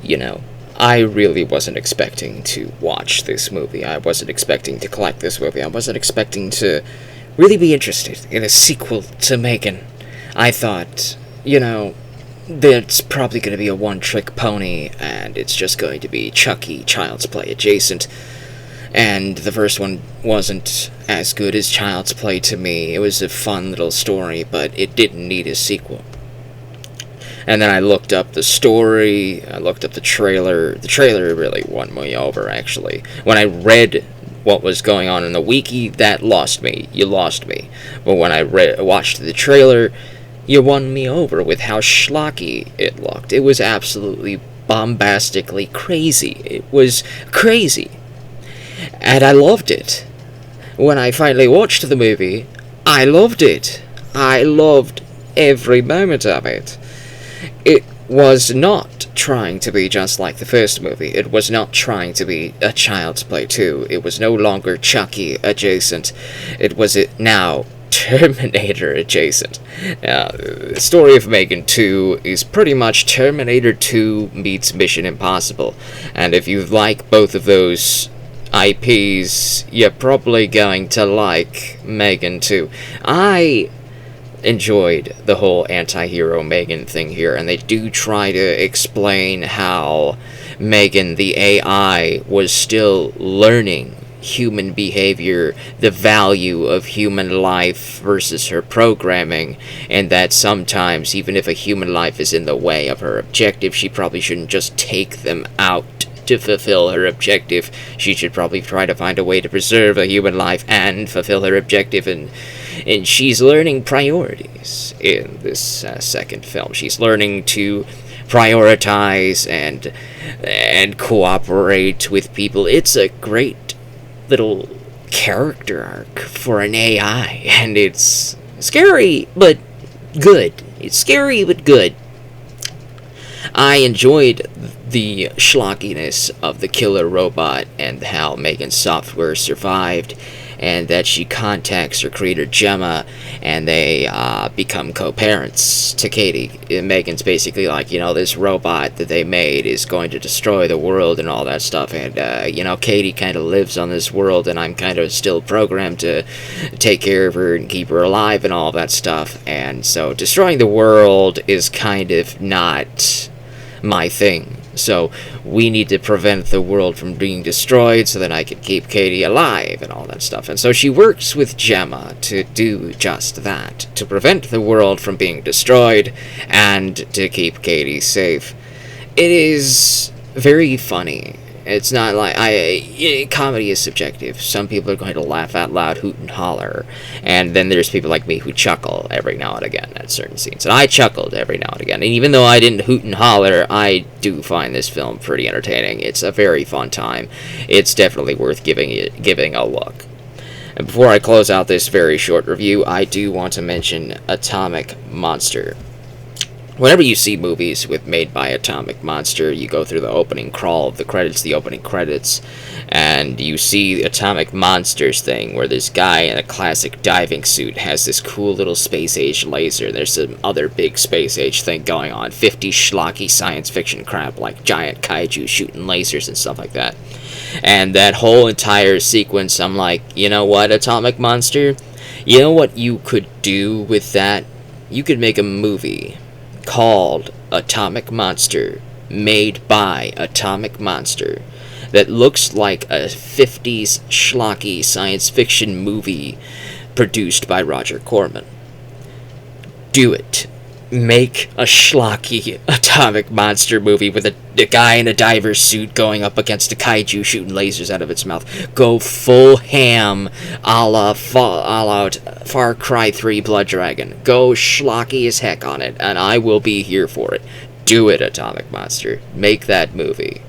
you know, I really wasn't expecting to watch this movie. I wasn't expecting to collect this movie. I wasn't expecting to really be interested in a sequel to Megan. I thought, that's probably going to be a one-trick pony, and it's just going to be Chucky, Child's Play adjacent. And the first one wasn't as good as Child's Play to me. It was a fun little story, but it didn't need a sequel. And then I looked up the story, I looked up the trailer. The trailer really won me over, actually. When I read what was going on in the wiki, that lost me. You lost me. But when I watched the trailer, you won me over with how schlocky it looked. It was absolutely bombastically crazy. It was crazy. And I loved it. When I finally watched the movie, I loved it. I loved every moment of it. It was not trying to be just like the first movie. It was not trying to be a Child's Play 2. It was no longer Chucky adjacent. It was now Terminator adjacent. The story of Megan 2 is pretty much Terminator 2 meets Mission Impossible. And if you like both of those IPs, you're probably going to like Megan 2. I enjoyed the whole anti-hero Megan thing here, and they do try to explain how Megan, the AI, was still learning human behavior, the value of human life versus her programming, and that sometimes, even if a human life is in the way of her objective, she probably shouldn't just take them out to fulfill her objective. She should probably try to find a way to preserve a human life and fulfill her objective, and she's learning priorities in this second film. She's learning to prioritize and cooperate with people. It's a great little character arc for an AI, and it's scary but good. It's scary but good. I enjoyed the schlockiness of the killer robot and how Megan's software survived, and that she contacts her creator Gemma, and they become co-parents to Katie. Megan's basically like, this robot that they made is going to destroy the world and all that stuff, and Katie kind of lives on this world, and I'm kind of still programmed to take care of her and keep her alive and all that stuff, and so destroying the world is kind of not my thing. So we need to prevent the world from being destroyed so that I can keep Katie alive and all that stuff. And so she works with Gemma to do just that, to prevent the world from being destroyed and to keep Katie safe. It is very funny. It's not like comedy is subjective. Some people are going to laugh out loud, hoot and holler, and then there's people like me who chuckle every now and again at certain scenes. And I chuckled every now and again. And even though I didn't hoot and holler, I do find this film pretty entertaining. It's a very fun time. It's definitely worth giving a look. And before I close out this very short review, I do want to mention Atomic Monster. Whenever you see movies made by Atomic Monster, you go through the opening crawl of the credits, and you see the Atomic Monsters thing, where this guy in a classic diving suit has this cool little space-age laser. There's some other big space-age thing going on, 50 schlocky science fiction crap, like giant kaiju shooting lasers and stuff like that. And that whole entire sequence, I'm like, you know what, Atomic Monster? You know what you could do with that? You could make a movie called Atomic Monster, made by Atomic Monster, that looks like a 50s schlocky science fiction movie produced by Roger Corman. Do it. Make a schlocky Atomic Monster movie with a guy in a diver's suit going up against a kaiju shooting lasers out of its mouth. Go full ham a la Far Cry 3 Blood Dragon. Go schlocky as heck on it, and I will be here for it. Do it, Atomic Monster. Make that movie.